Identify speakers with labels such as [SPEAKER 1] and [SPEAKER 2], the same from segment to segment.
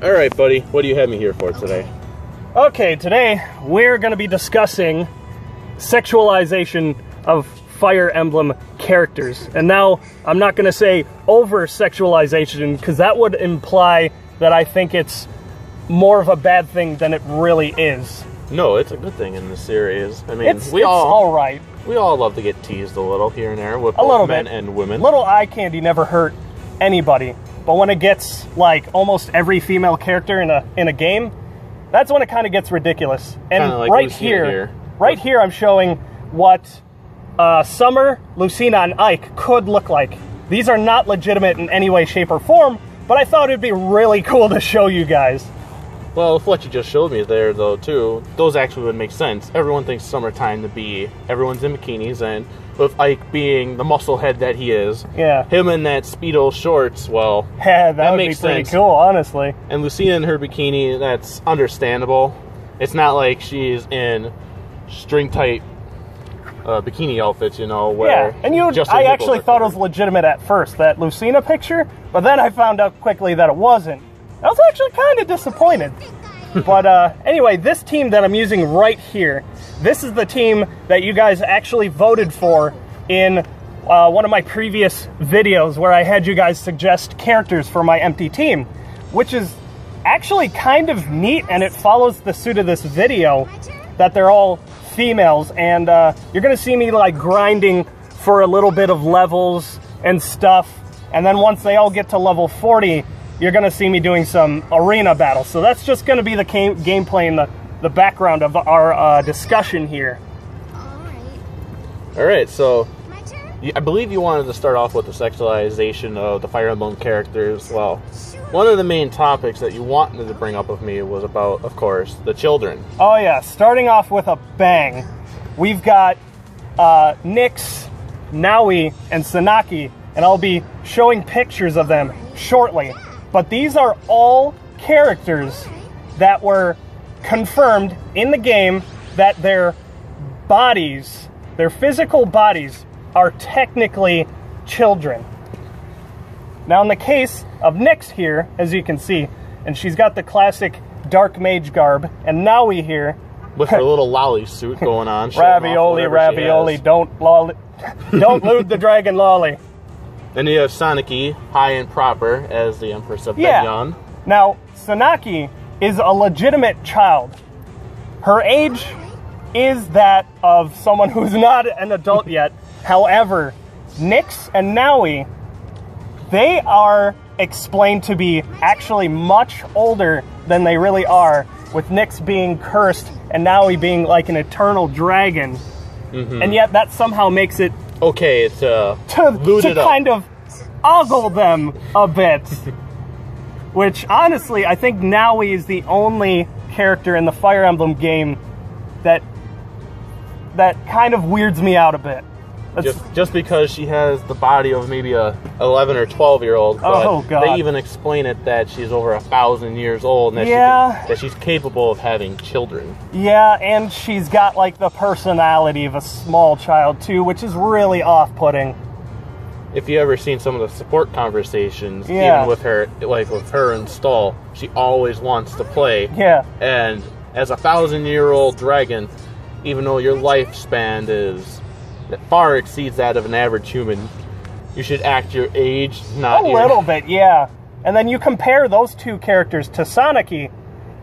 [SPEAKER 1] All right, buddy, what do you have me here for today?
[SPEAKER 2] Okay, today we're going to be discussing sexualization of Fire Emblem characters. And now, I'm not going to say over-sexualization, because that would imply that I think it's more of a bad thing than it really is.
[SPEAKER 1] No, it's a good thing in this series. I mean,
[SPEAKER 2] it's all right.
[SPEAKER 1] We all love to get teased a little here and there with
[SPEAKER 2] both
[SPEAKER 1] men and women.
[SPEAKER 2] Little eye candy never hurt anybody. But when it gets like almost every female character in a game, that's when it kind of gets ridiculous. And like right here, I'm showing what Summer, Lucina, and Ike could look like. These are not legitimate in any way, shape, or form, but I thought it'd be really cool to show you guys.
[SPEAKER 1] Well, with what you just showed me there, though, too, those actually would make sense. Everyone thinks summertime to be everyone's in bikinis, and with Ike being the muscle head that he is, him in that Speedo shorts, well,
[SPEAKER 2] that makes sense. That would be pretty cool, honestly.
[SPEAKER 1] And Lucina in her bikini, that's understandable. It's not like she's in string-tight bikini outfits, you know, where
[SPEAKER 2] and I actually thought it was legitimate at first, that Lucina picture, but then I found out quickly that it wasn't. I was actually kind of disappointed. But anyway, this team that I'm using right here, this is the team that you guys actually voted for in one of my previous videos where I had you guys suggest characters for my empty team, which is actually kind of neat, and it follows the suit of this video that they're all females, and you're going to see me like grinding for a little bit of levels and stuff, and then once they all get to level 40, you're going to see me doing some arena battles. So that's just going to be the gameplay and the background of our discussion here.
[SPEAKER 1] All right, so I believe you wanted to start off with the sexualization of the Fire Emblem characters. Well, one of the main topics that you wanted to bring up with me was about, of course, the children.
[SPEAKER 2] Oh yeah, starting off with a bang. We've got Nyx, Naui, and Sanaki, and I'll be showing pictures of them shortly. But these are all characters that were confirmed in the game that their bodies, their physical bodies, are technically children. Now in the case of Nyx here, as you can see, and she's got the classic dark mage garb, and Naui here
[SPEAKER 1] with her little lolly suit going on.
[SPEAKER 2] Ravioli, ravioli, don't lewd the dragon lolly.
[SPEAKER 1] Then you have Sanaki, high and proper, as the Empress of Benyon.
[SPEAKER 2] Now, Sanaki is a legitimate child. Her age is that of someone who's not an adult yet. However, Nyx and Naui, they are explained to be actually much older than they really are, with Nyx being cursed and Naui being like an eternal dragon. And yet that somehow makes it
[SPEAKER 1] okay to
[SPEAKER 2] kind of ogle them a bit. Which, honestly, I think Naui is the only character in the Fire Emblem game that kind of weirds me out a bit.
[SPEAKER 1] Just because she has the body of maybe a 11 or 12-year-old, but they even explain it that she's over 1,000 years old, and that she's capable of having children. Yeah,
[SPEAKER 2] and she's got like the personality of a small child too, which is really off-putting.
[SPEAKER 1] If you ever seen some of the support conversations, even with her, like with her and Stall, she always wants to play. And as a 1,000-year-old dragon, even though your lifespan that far exceeds that of an average human, you should act your age, not
[SPEAKER 2] a little bit, And then you compare those two characters to Sanaki,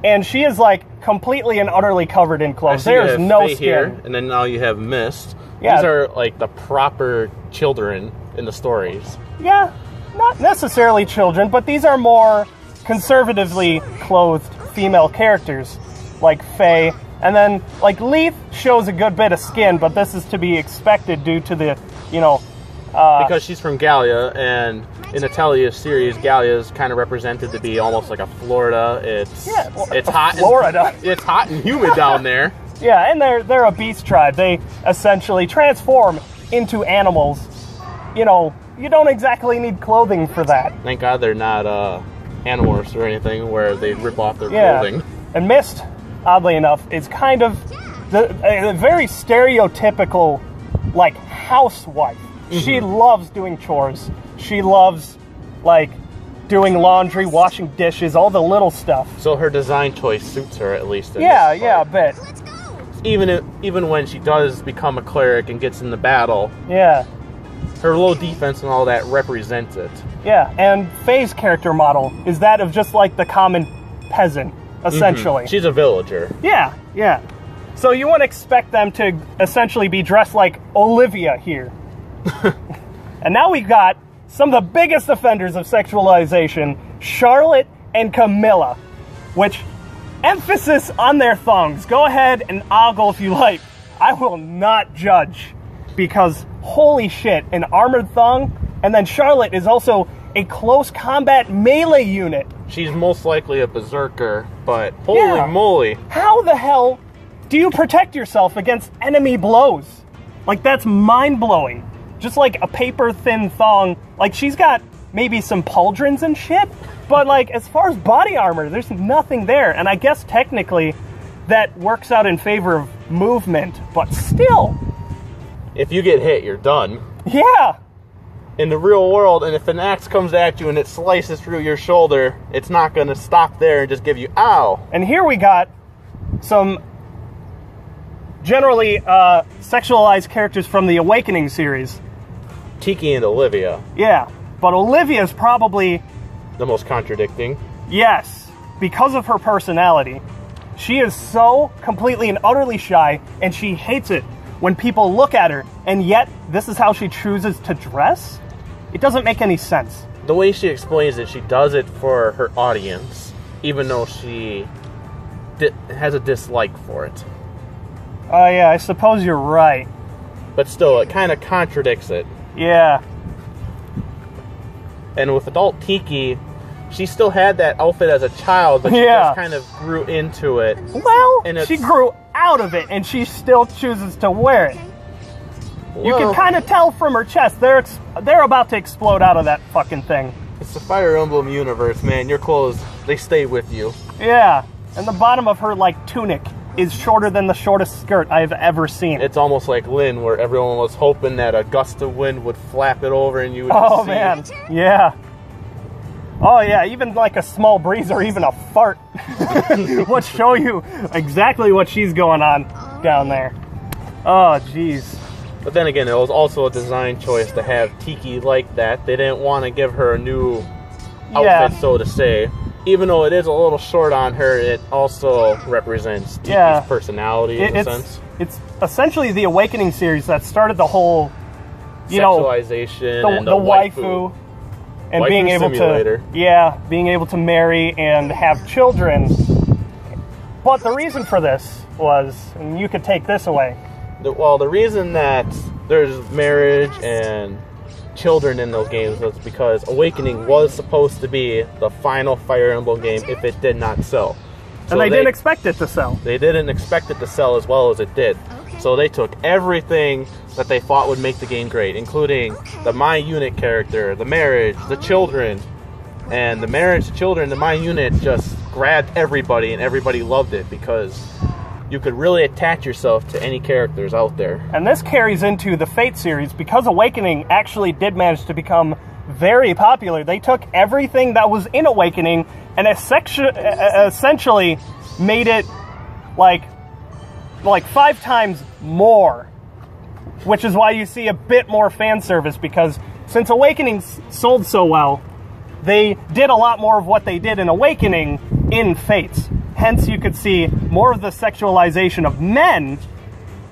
[SPEAKER 2] and she is like completely and utterly covered in clothes. There's no skin. Here,
[SPEAKER 1] and then now you have Mist. These are like the proper children in the stories.
[SPEAKER 2] Not necessarily children, but these are more conservatively clothed female characters, like Faye. And then, like, Leith shows a good bit of skin, but this is to be expected due to the,
[SPEAKER 1] because she's from Gallia, and in Natalia's series, Gallia is kind of represented to be almost like a Florida. It's hot.
[SPEAKER 2] Florida.
[SPEAKER 1] It's hot and humid down there.
[SPEAKER 2] And they're a beast tribe. They essentially transform into animals. You don't exactly need clothing for that.
[SPEAKER 1] Thank God they're not animals or anything where they rip off their clothing.
[SPEAKER 2] And Mist, oddly enough, is kind of a very stereotypical, like, housewife. She loves doing chores. She loves, like, doing laundry, washing dishes, all the little stuff.
[SPEAKER 1] So her design choice suits her, at least.
[SPEAKER 2] Yeah, a bit.
[SPEAKER 1] Even when she does become a cleric and gets in the battle,
[SPEAKER 2] yeah,
[SPEAKER 1] her low defense and all that represents it.
[SPEAKER 2] Yeah, and Faye's character model is that of just like the common peasant, essentially.
[SPEAKER 1] She's a villager.
[SPEAKER 2] Yeah. So you wouldn't expect them to essentially be dressed like Olivia here. And now we've got some of the biggest offenders of sexualization, Charlotte and Camilla, which, emphasis on their thongs. Go ahead and ogle if you like. I will not judge, because holy shit, an armored thong. And then Charlotte is also a close combat melee unit.
[SPEAKER 1] She's most likely a berserker, but holy moly.
[SPEAKER 2] How the hell do you protect yourself against enemy blows? Like, that's mind-blowing. Just like a paper-thin thong. Like, she's got maybe some pauldrons and shit, but like, as far as body armor, there's nothing there. And I guess technically that works out in favor of movement, but still.
[SPEAKER 1] If you get hit, you're done.
[SPEAKER 2] Yeah.
[SPEAKER 1] In the real world, and if an axe comes at you and it slices through your shoulder, it's not going to stop there and just give you ow.
[SPEAKER 2] And here we got some generally sexualized characters from the Awakening series.
[SPEAKER 1] Tiki and Olivia.
[SPEAKER 2] Yeah, but Olivia is probably
[SPEAKER 1] the most contradicting.
[SPEAKER 2] Yes, because of her personality. She is so completely and utterly shy, and she hates it when people look at her, and yet this is how she chooses to dress? It doesn't make any sense.
[SPEAKER 1] The way she explains it, she does it for her audience, even though she has a dislike for it.
[SPEAKER 2] Oh yeah, I suppose you're right.
[SPEAKER 1] But still, it kind of contradicts it.
[SPEAKER 2] Yeah.
[SPEAKER 1] And with adult Tiki, she still had that outfit as a child, but she just kind of grew into it.
[SPEAKER 2] Well, she grew out of it, and she still chooses to wear it. Well, you can kind of tell from her chest. They're about to explode out of that fucking thing.
[SPEAKER 1] It's the Fire Emblem universe, man. Your clothes, they stay with you.
[SPEAKER 2] Yeah. And the bottom of her, like, tunic is shorter than the shortest skirt I've ever seen.
[SPEAKER 1] It's almost like Lynn, where everyone was hoping that a gust of wind would flap it over and you would
[SPEAKER 2] see man. Yeah. Oh, yeah, even like a small breeze or even a fart would show you exactly what she's going on down there. Oh, jeez.
[SPEAKER 1] But then again, it was also a design choice to have Tiki like that. They didn't want to give her a new outfit, so to say. Even though it is a little short on her, it also represents Tiki's personality in a sense.
[SPEAKER 2] It's essentially the Awakening series that started the whole,
[SPEAKER 1] sexualization and
[SPEAKER 2] the waifu. And being able being able to marry and have children. But the reason for this was, and you could take this away.
[SPEAKER 1] The reason that there's marriage and children in those games was because Awakening was supposed to be the final Fire Emblem game if it did not sell.
[SPEAKER 2] So and they didn't expect it to sell.
[SPEAKER 1] They didn't expect it to sell as well as it did. So they took everything that they thought would make the game great, including the My Unit character, the marriage, the children. And the marriage, the children, the My Unit just grabbed everybody, and everybody loved it because you could really attach yourself to any characters out there.
[SPEAKER 2] And this carries into the Fate series, because Awakening actually did manage to become very popular. They took everything that was in Awakening and essentially made it like 5 times more, which is why you see a bit more fan service, because since Awakening sold so well, they did a lot more of what they did in Awakening in Fates. Hence, you could see more of the sexualization of men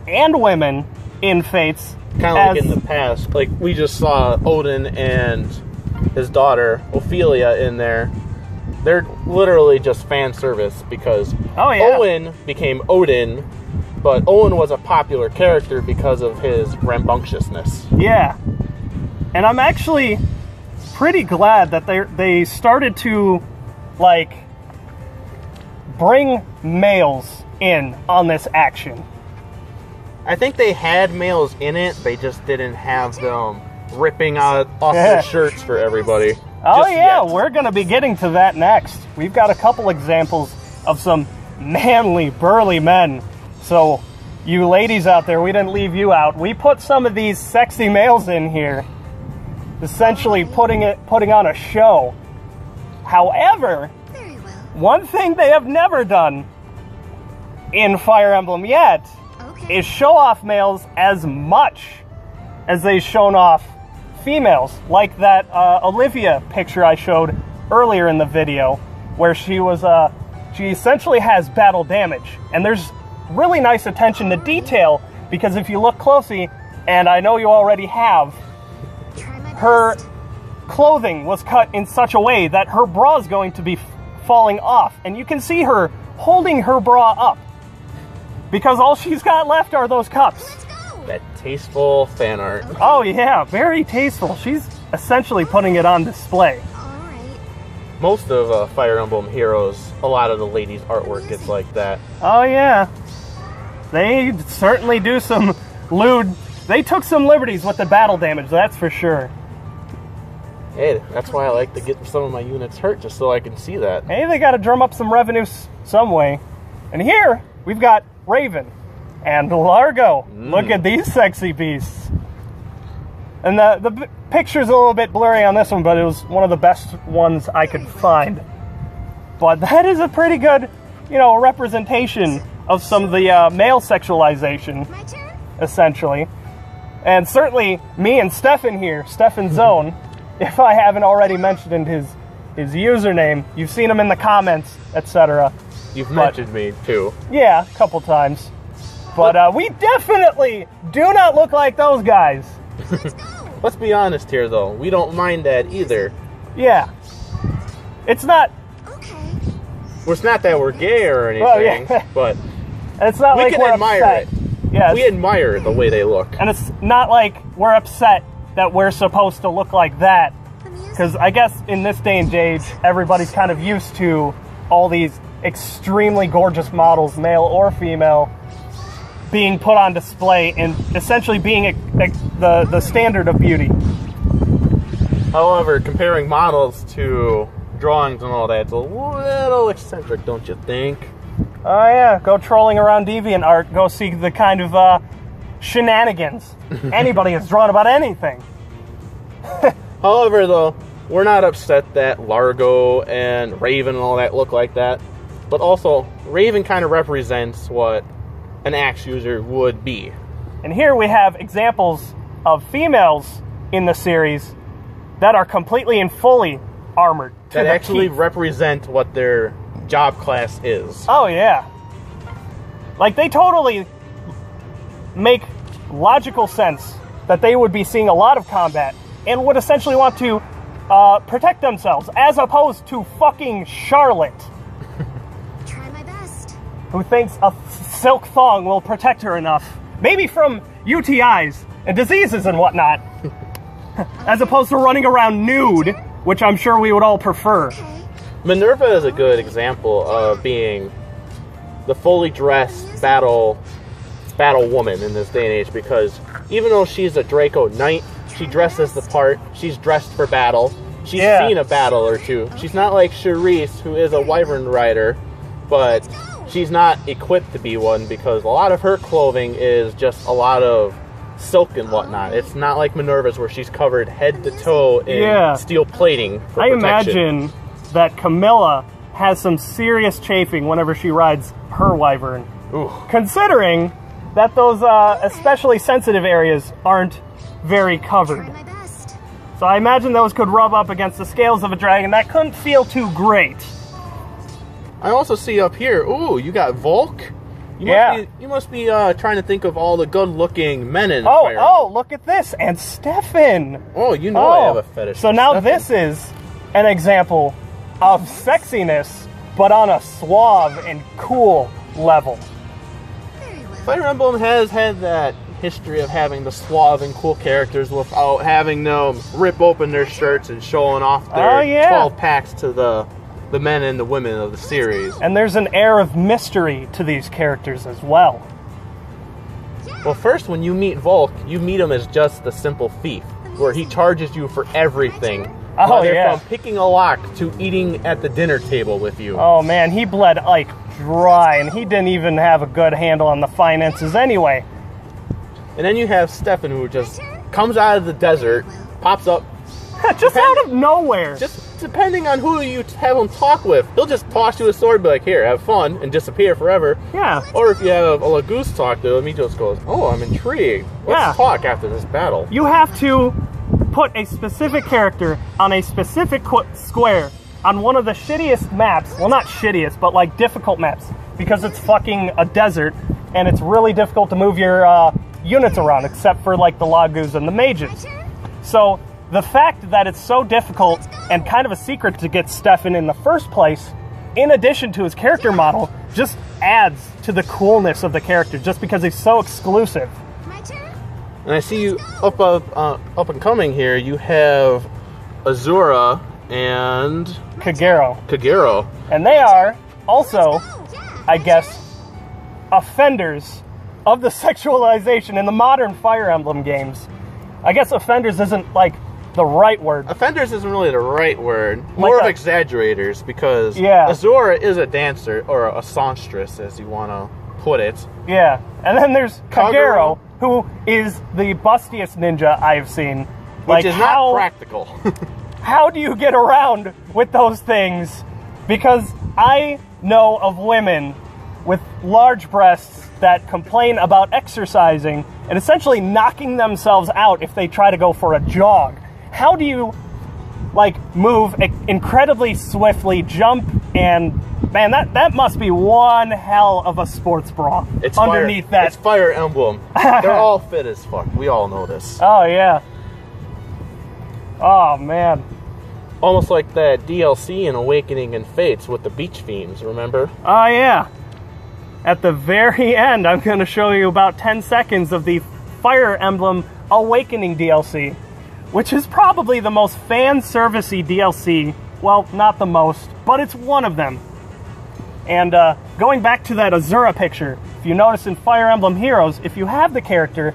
[SPEAKER 2] and women in Fates.
[SPEAKER 1] Kind of like in the past. Like, we just saw Odin and his daughter, Ophelia, in there. They're literally just fan service because Owen became Odin, but Owen was a popular character because of his rambunctiousness.
[SPEAKER 2] Yeah. And I'm actually pretty glad that they started to, like, bring males in on this action.
[SPEAKER 1] I think they had males in it, they just didn't have them ripping off their shirts for everybody.
[SPEAKER 2] Oh yeah, we're going to be getting to that next. We've got a couple examples of some manly, burly men. So, you ladies out there, we didn't leave you out. We put some of these sexy males in here, essentially putting on a show. However, one thing they have never done in Fire Emblem yet is show off males as much as they've shown off females, like that Olivia picture I showed earlier in the video, where she essentially has battle damage, and there's really nice attention to detail, because if you look closely, and I know you already have, her clothing was cut in such a way that her bra is going to be falling off, and you can see her holding her bra up because all she's got left are those cups.
[SPEAKER 1] That tasteful fan art.
[SPEAKER 2] Oh yeah, very tasteful. She's essentially putting it on display.
[SPEAKER 1] Most of Fire Emblem Heroes, a lot of the ladies' artwork gets like that.
[SPEAKER 2] Oh yeah, they certainly do some lewd. They took some liberties with the battle damage, that's for sure.
[SPEAKER 1] Hey, that's why I like to get some of my units hurt, just so I can see that.
[SPEAKER 2] Hey, they got to drum up some revenue some way. And here, we've got Raven and Largo. Look at these sexy beasts. And the picture's a little bit blurry on this one, but it was one of the best ones I could find. But that is a pretty good, representation of some of the male sexualization, essentially. And certainly, me and Stefan here, StefanSoan, if I haven't already mentioned his username, you've seen him in the comments, etc.
[SPEAKER 1] You've mentioned me, too.
[SPEAKER 2] Yeah, a couple times. But we definitely do not look like those guys.
[SPEAKER 1] Let's be honest here, though. We don't mind that either.
[SPEAKER 2] Yeah. It's not...
[SPEAKER 1] Well, it's not that we're gay or anything,
[SPEAKER 2] yeah.
[SPEAKER 1] but
[SPEAKER 2] and it's not like we're
[SPEAKER 1] admire
[SPEAKER 2] upset.
[SPEAKER 1] it.
[SPEAKER 2] Yes.
[SPEAKER 1] We admire the way they look.
[SPEAKER 2] And it's not like we're upset that we're supposed to look like that. Because I guess in this day and age, everybody's kind of used to all these extremely gorgeous models, male or female, being put on display and essentially being the standard of beauty.
[SPEAKER 1] However, comparing models to drawings and all that, it's a little eccentric, don't you think?
[SPEAKER 2] Oh yeah, go trolling around DeviantArt, go see the kind of shenanigans anybody has drawn about anything.
[SPEAKER 1] However, though, we're not upset that Largo and Raven and all that look like that. But also, Raven kind of represents what an axe user would be.
[SPEAKER 2] And here we have examples of females in the series that are completely and fully armored.
[SPEAKER 1] That actually represent what their job class is.
[SPEAKER 2] Oh, yeah. Like, they totally make logical sense that they would be seeing a lot of combat and would essentially want to protect themselves, as opposed to fucking Charlotte.
[SPEAKER 3] Try my best.
[SPEAKER 2] Who thinks a silk thong will protect her enough, maybe from UTIs and diseases and whatnot, as opposed to running around nude, which I'm sure we would all prefer.
[SPEAKER 1] Minerva is a good example of being the fully dressed battle woman in this day and age, because even though she's a Draco Knight, she dresses the part. She's dressed for battle. She's seen a battle or two. She's not like Charisse, who is a wyvern rider, but she's not equipped to be one, because a lot of her clothing is just a lot of silk and whatnot. It's not like Minerva's, where she's covered head to toe in steel plating for protection.
[SPEAKER 2] Imagine that Camilla has some serious chafing whenever she rides her wyvern.
[SPEAKER 1] Ooh.
[SPEAKER 2] Considering that those especially sensitive areas aren't very covered. So I imagine those could rub up against the scales of a dragon. That couldn't feel too great.
[SPEAKER 1] I also see up here, ooh, you got Volk. You must be trying to think of all the good-looking men in Fire Emblem.
[SPEAKER 2] Oh, look at this. And Stefan.
[SPEAKER 1] Oh, you know I have a fetish.
[SPEAKER 2] So now this is an example of sexiness, but on a suave and cool level.
[SPEAKER 1] Fire Emblem has had that history of having the suave and cool characters without having them rip open their shirts and showing off their 12 packs to the men and the women of the series.
[SPEAKER 2] And there's an air of mystery to these characters as well.
[SPEAKER 1] Well, first, when you meet Volk, you meet him as just the simple thief, where he charges you for everything. From picking a lock to eating at the dinner table with you.
[SPEAKER 2] Oh man, he bled Ike dry, and he didn't even have a good handle on the finances anyway.
[SPEAKER 1] And then you have Stefan, who just comes out of the desert, pops up.
[SPEAKER 2] Just out of nowhere.
[SPEAKER 1] Just depending on who you have him talk with. He'll just toss you a sword and be like, here, have fun, and disappear forever.
[SPEAKER 2] Yeah.
[SPEAKER 1] Or if you have a Lagoose talk to him, he just goes, oh, I'm intrigued. Let's talk after this battle.
[SPEAKER 2] You have to put a specific character on a specific square on one of the shittiest maps. Well, not shittiest, but like difficult maps. Because it's fucking a desert, and it's really difficult to move your units around, except for like the Lagoos and the mages. So the fact that it's so difficult and kind of a secret to get Stefan in the first place, in addition to his character model, just adds to the coolness of the character, just because he's so exclusive.
[SPEAKER 3] My turn?
[SPEAKER 1] And I see you up and coming here. You have Azura and Kagero.
[SPEAKER 2] And they are also, I guess, offenders of the sexualization in the modern Fire Emblem games. I guess offenders isn't like the right word.
[SPEAKER 1] Offenders isn't really the right word. More of exaggerators, because
[SPEAKER 2] Yeah.
[SPEAKER 1] Azura is a dancer, or a songstress, as you want to put it.
[SPEAKER 2] Yeah. And then there's Kagero, who is the bustiest ninja I've seen.
[SPEAKER 1] Which is not practical.
[SPEAKER 2] How do you get around with those things? Because I know of women with large breasts that complain about exercising and essentially knocking themselves out if they try to go for a jog. How do you, like, move incredibly swiftly, jump, and, man, that must be one hell of a sports bra underneath that.
[SPEAKER 1] It's Fire Emblem. They're all fit as fuck. We all know this.
[SPEAKER 2] Oh, yeah. Oh, man.
[SPEAKER 1] Almost like that DLC in Awakening and Fates with the beach themes, remember?
[SPEAKER 2] Oh, yeah. At the very end, I'm going to show you about 10 seconds of the Fire Emblem Awakening DLC, which is probably the most fan-servicey DLC. Well, not the most, but it's one of them. And going back to that Azura picture, if you notice in Fire Emblem Heroes, if you have the character,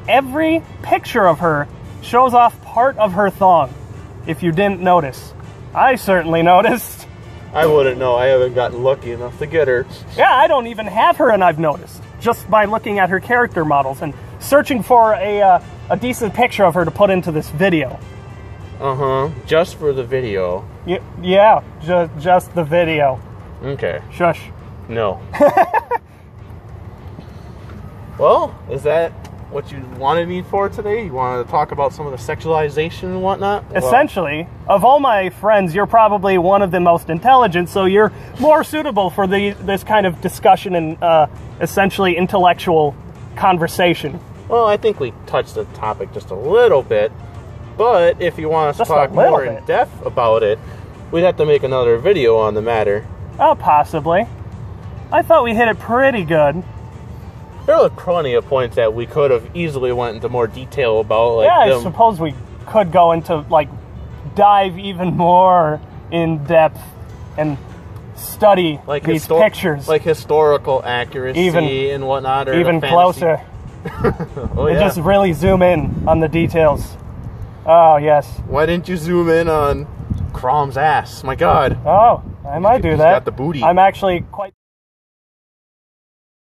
[SPEAKER 2] every picture of her shows off part of her thong, if you didn't notice. I certainly noticed.
[SPEAKER 1] I wouldn't know. I haven't gotten lucky enough to get her.
[SPEAKER 2] Yeah, I don't even have her, and I've noticed, just by looking at her character models and searching for a decent picture of her to put into this video.
[SPEAKER 1] Uh-huh. Just for the video.
[SPEAKER 2] Yeah, just the video.
[SPEAKER 1] Okay.
[SPEAKER 2] Shush.
[SPEAKER 1] No. Well, is that what you wanted me for today? You wanted to talk about some of the sexualization and whatnot?
[SPEAKER 2] Essentially, of all my friends, you're probably one of the most intelligent, so you're more suitable for this kind of discussion and essentially intellectual conversation.
[SPEAKER 1] Well, I think we touched the topic just a little bit, but if you want us to talk more in depth about it, we'd have to make another video on the matter.
[SPEAKER 2] Oh, possibly. I thought we hit it pretty good.
[SPEAKER 1] There were plenty of points that we could have easily went into more detail about. Like,
[SPEAKER 2] yeah, I suppose we could go into, like, dive even more in depth and study like these pictures.
[SPEAKER 1] Like historical accuracy and whatnot. Or
[SPEAKER 2] even closer.
[SPEAKER 1] Oh, yeah.
[SPEAKER 2] And just really zoom in on the details. Oh, yes.
[SPEAKER 1] Why didn't you zoom in on Crom's ass? My God.
[SPEAKER 2] Oh, I might do that.
[SPEAKER 1] Got the booty.
[SPEAKER 2] I'm actually quite...